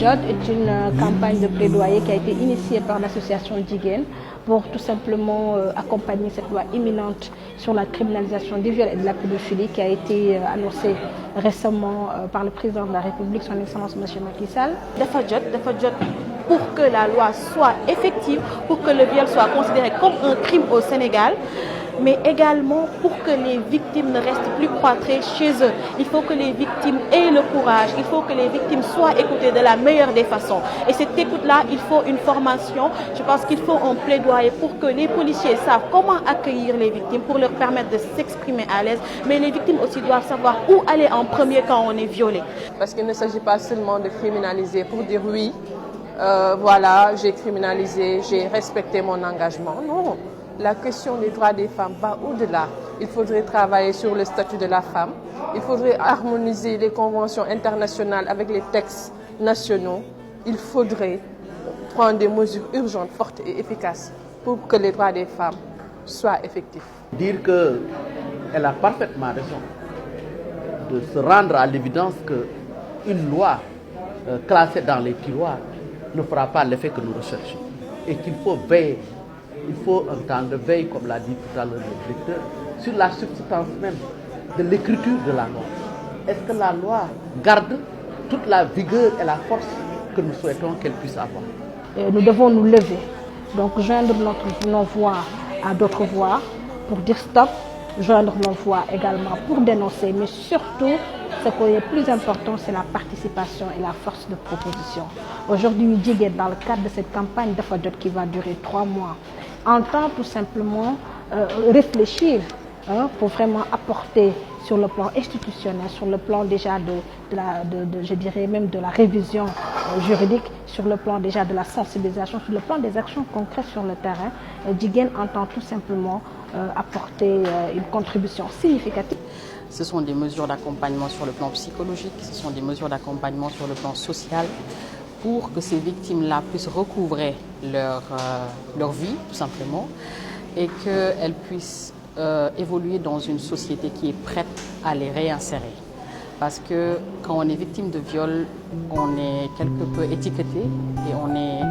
Jot est une campagne de plaidoyer qui a été initiée par l'association Jigéen pour tout simplement accompagner cette loi imminente sur la criminalisation des viols et de la pédophilie qui a été annoncée récemment par le président de la République, son Excellence M. Macky Sall. Dafa jot pour que la loi soit effective, pour que le viol soit considéré comme un crime au Sénégal, mais également pour que les victimes ne restent plus cloîtrées chez eux. Il faut que les victimes aient le courage, il faut que les victimes soient écoutées de la meilleure des façons. Et cette écoute-là, il faut une formation. Je pense qu'il faut un plaidoyer pour que les policiers savent comment accueillir les victimes, pour leur permettre de s'exprimer à l'aise. Mais les victimes aussi doivent savoir où aller en premier quand on est violé. Parce qu'il ne s'agit pas seulement de criminaliser pour dire oui, voilà, j'ai criminalisé, j'ai respecté mon engagement. Non. La question des droits des femmes va au-delà. Il faudrait travailler sur le statut de la femme. Il faudrait harmoniser les conventions internationales avec les textes nationaux. Il faudrait prendre des mesures urgentes, fortes et efficaces pour que les droits des femmes soient effectifs. Dire qu'elle a parfaitement raison de se rendre à l'évidence qu'une loi classée dans les tiroirs ne fera pas l'effet que nous recherchons et qu'il faut veiller. Il faut un temps de veille, comme l'a dit tout à l'heure le directeur, sur la substance même de l'écriture de la loi. Est-ce que la loi garde toute la vigueur et la force que nous souhaitons qu'elle puisse avoir? Nous devons nous lever, donc joindre nos voix à d'autres voix pour dire stop, joindre nos voix également pour dénoncer, mais surtout, ce qui est plus important, c'est la participation et la force de proposition. Aujourd'hui, Jigéen, dans le cadre de cette campagne Dafa Jot qui va durer 3 mois, entend tout simplement réfléchir pour vraiment apporter sur le plan institutionnel, sur le plan déjà je dirais même de la révision juridique, sur le plan déjà de la sensibilisation, sur le plan des actions concrètes sur le terrain. Jigéen entend tout simplement apporter une contribution significative. Ce sont des mesures d'accompagnement sur le plan psychologique, ce sont des mesures d'accompagnement sur le plan social pour que ces victimes-là puissent recouvrer leur vie, tout simplement, et qu'elles puissent évoluer dans une société qui est prête à les réinsérer. Parce que quand on est victime de viol, on est quelque peu étiqueté et on est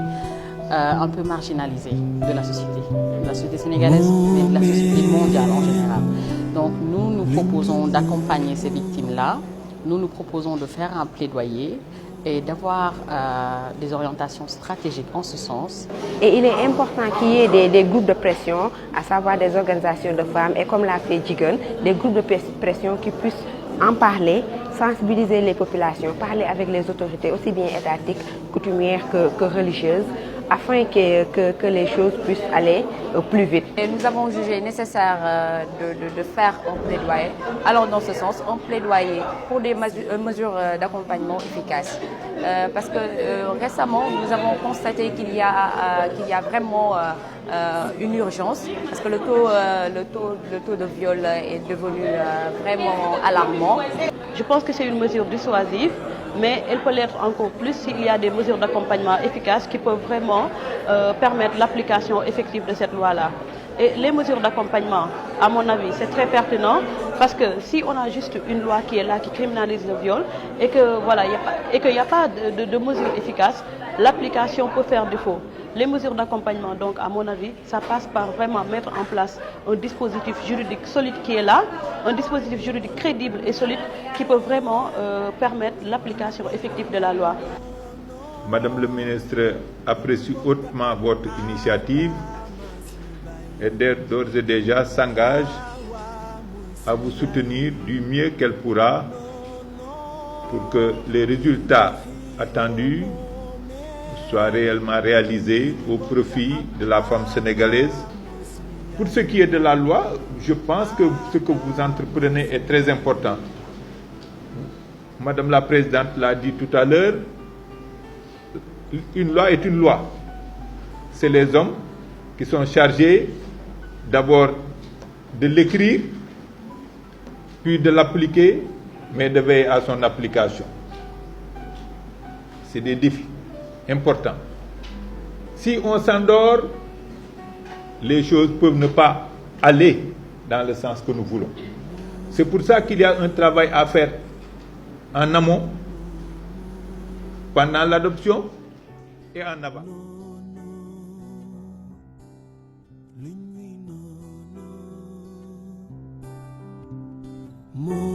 un peu marginalisé de la société sénégalaise, mais de la société mondiale en général. Donc nous proposons d'accompagner ces victimes-là, nous proposons de faire un plaidoyer et d'avoir des orientations stratégiques en ce sens. Et il est important qu'il y ait des groupes de pression, à savoir des organisations de femmes et comme l'a fait Jigéen, des groupes de pression qui puissent en parler, sensibiliser les populations, parler avec les autorités aussi bien étatiques, coutumières que religieuses, afin que les choses puissent aller plus vite. Et nous avons jugé nécessaire de faire un plaidoyer, alors dans ce sens, un plaidoyer pour des mesures d'accompagnement efficaces. Parce que récemment, nous avons constaté qu'il y a vraiment une urgence, parce que le taux de viol est devenu vraiment alarmant. Je pense que c'est une mesure dissuasive, mais elle peut l'être encore plus s'il y a des mesures d'accompagnement efficaces qui peuvent vraiment permettre l'application effective de cette loi-là. Et les mesures d'accompagnement, à mon avis, c'est très pertinent parce que si on a juste une loi qui est là, qui criminalise le viol et que voilà, qu'il n'y a pas de mesures efficaces, l'application peut faire défaut. Les mesures d'accompagnement, donc, à mon avis, ça passe par vraiment mettre en place un dispositif juridique solide qui est là, un dispositif juridique crédible et solide qui peut vraiment permettre l'application effective de la loi. Madame le ministre apprécie hautement votre initiative et d'ores et déjà s'engage à vous soutenir du mieux qu'elle pourra pour que les résultats attendus soient réellement réalisés au profit de la femme sénégalaise. Pour ce qui est de la loi, je pense que ce que vous entreprenez est très important. Madame la Présidente l'a dit tout à l'heure, une loi est une loi. C'est les hommes qui sont chargés d'abord de l'écrire, puis de l'appliquer, mais de veiller à son application. C'est des défis importants. Si on s'endort, les choses peuvent ne pas aller dans le sens que nous voulons. C'est pour ça qu'il y a un travail à faire en amont pendant l'adoption et en avant. More